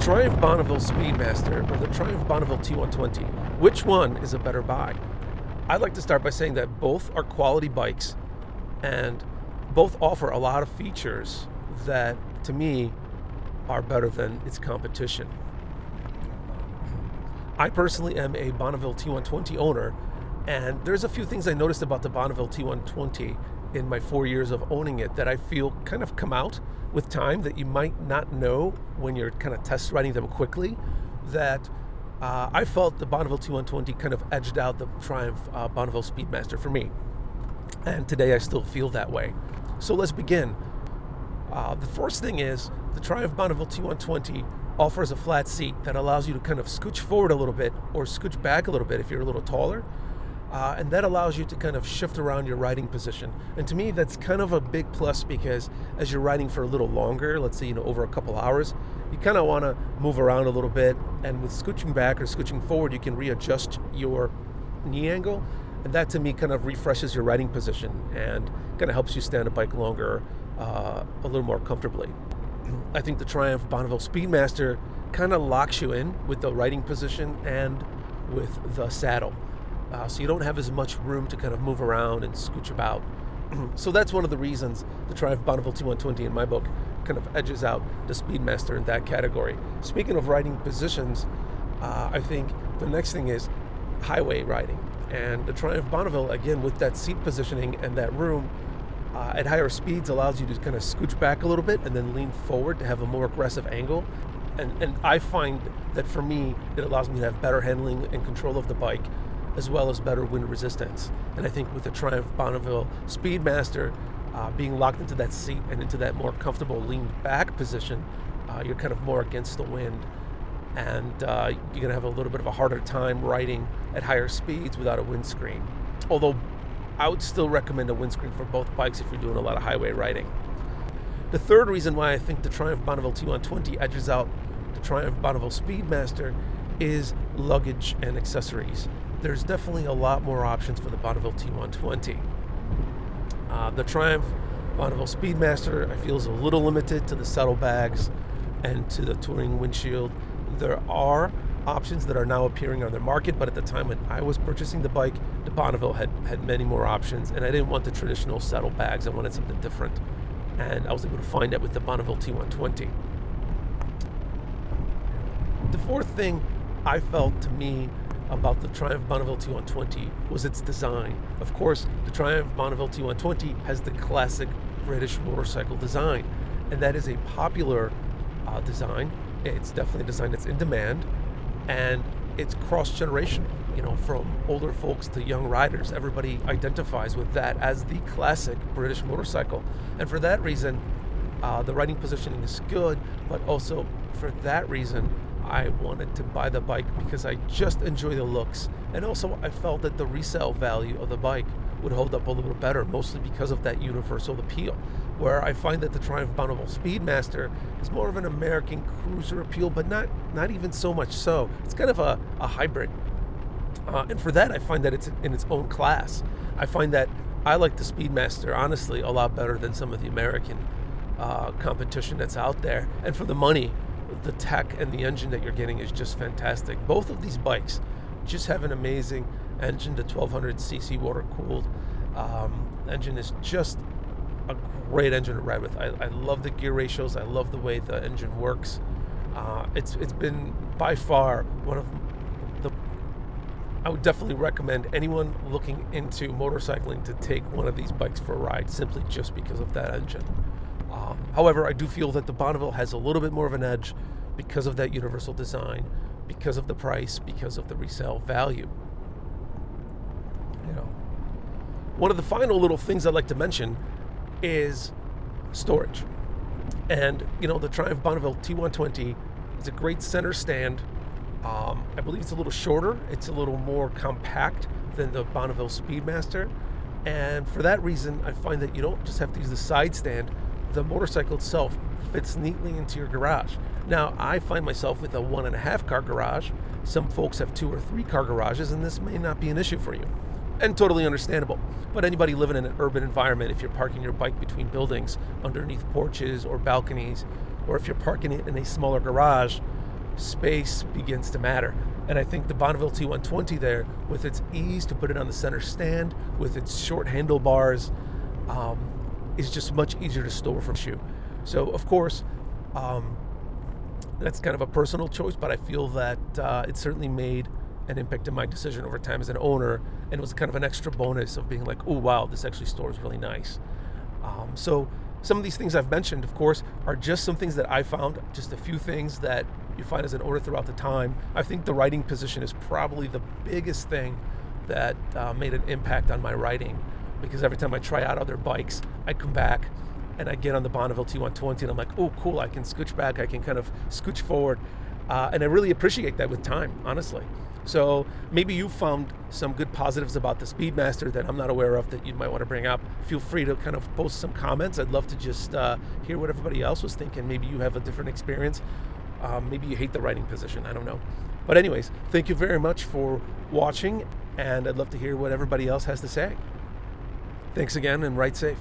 Triumph Bonneville Speedmaster or the Triumph Bonneville T120, which one is a better buy? I'd like to start by saying that both are quality bikes and both offer a lot of features that, to me, are better than its competition. I personally am a Bonneville T120 owner, and there's a few things I noticed about the Bonneville T120 in my 4 years of owning it that I feel kind of come out with time that you might not know when you're kind of test riding them quickly, that I felt the Bonneville T120 kind of edged out the Triumph Bonneville Speedmaster for me. And today I still feel that way. So let's begin. The first thing is the Triumph Bonneville T120 offers a flat seat that allows you to kind of scooch forward a little bit or scooch back a little bit if you're a little taller. And that allows you to kind of shift around your riding position. And to me, that's kind of a big plus because as you're riding for a little longer, let's say, over a couple hours, you kind of want to move around a little bit. And with scooching back or scooching forward, you can readjust your knee angle. And that, to me, kind of refreshes your riding position and kind of helps you stand a bike longer, a little more comfortably. I think the Triumph Bonneville Speedmaster kind of locks you in with the riding position and with the saddle. So you don't have as much room to kind of move around and scooch about. So that's one of the reasons the Triumph Bonneville T120 in my book kind of edges out the Speedmaster in that category. Speaking of riding positions, I think the next thing is highway riding. And the Triumph Bonneville, again, with that seat positioning and that room, at higher speeds allows you to kind of scooch back a little bit and then lean forward to have a more aggressive angle. And I find that for me, it allows me to have better handling and control of the bike, as well as better wind resistance. And I think with the Triumph Bonneville Speedmaster, being locked into that seat and into that more comfortable lean back position, you're kind of more against the wind. And you're gonna have a little bit of a harder time riding at higher speeds without a windscreen. Although I would still recommend a windscreen for both bikes if you're doing a lot of highway riding. The third reason why I think the Triumph Bonneville T120 edges out the Triumph Bonneville Speedmaster is luggage and accessories. There's definitely a lot more options for the Bonneville T120. The Triumph Bonneville Speedmaster, I feel, is a little limited to the saddlebags and to the touring windshield. There are options that are now appearing on the market, but at the time when I was purchasing the bike, the Bonneville had many more options, and I didn't want the traditional saddlebags. I wanted something different, and I was able to find that with the Bonneville T120. The fourth thing I felt, to me, about the Triumph Bonneville T120 was its design. Of course, the Triumph Bonneville T120 has the classic British motorcycle design, and that is a popular design. It's definitely a design that's in demand, and it's cross-generational, from older folks to young riders. Everybody identifies with that as the classic British motorcycle. And for that reason, the riding positioning is good, but also for that reason, I wanted to buy the bike because I just enjoy the looks. And also I felt that the resale value of the bike would hold up a little better, mostly because of that universal appeal, where I find that the Triumph Bonneville Speedmaster is more of an American cruiser appeal, but not even so much so. It's kind of a hybrid. And for that, I find that it's in its own class. I find that I like the Speedmaster, honestly, a lot better than some of the American competition that's out there. And for the money, the tech and the engine that you're getting is just fantastic. Both of these bikes just have an amazing engine. The 1200cc water-cooled engine is just a great engine to ride with. I love the gear ratios. I love the way the engine works. It's been by far one of the... I would definitely recommend anyone looking into motorcycling to take one of these bikes for a ride, simply just because of that engine. However, I do feel that the Bonneville has a little bit more of an edge because of that universal design, because of the price, because of the resale value. One of the final little things I'd like to mention is storage. And, the Triumph Bonneville T120 is a great center stand. I believe it's a little shorter. It's a little more compact than the Bonneville Speedmaster. And for that reason, I find that you don't just have to use the side stand. The motorcycle itself fits neatly into your garage. Now, I find myself with a 1.5 car garage. Some folks have 2 or 3 car garages, and this may not be an issue for you. And totally understandable. But anybody living in an urban environment, if you're parking your bike between buildings, underneath porches or balconies, or if you're parking it in a smaller garage, space begins to matter. And I think the Bonneville T120 there, with its ease to put it on the center stand, with its short handlebars, is just much easier to store from shoe. So of course, that's kind of a personal choice, but I feel that it certainly made an impact in my decision over time as an owner, and it was kind of an extra bonus of being like, oh wow, this actually stores really nice. So some of these things I've mentioned, of course, are just some things that I found, just a few things that you find as an owner throughout the time. I think the riding position is probably the biggest thing that made an impact on my riding, because every time I try out other bikes, I come back and I get on the Bonneville T120 and I'm like, oh cool, I can scooch back, I can kind of scooch forward. And I really appreciate that with time, honestly. So maybe you found some good positives about the Speedmaster that I'm not aware of that you might want to bring up. Feel free to kind of post some comments. I'd love to just hear what everybody else was thinking. Maybe you have a different experience. Maybe you hate the riding position. I don't know. But anyways, thank you very much for watching, and I'd love to hear what everybody else has to say. Thanks again, and ride safe.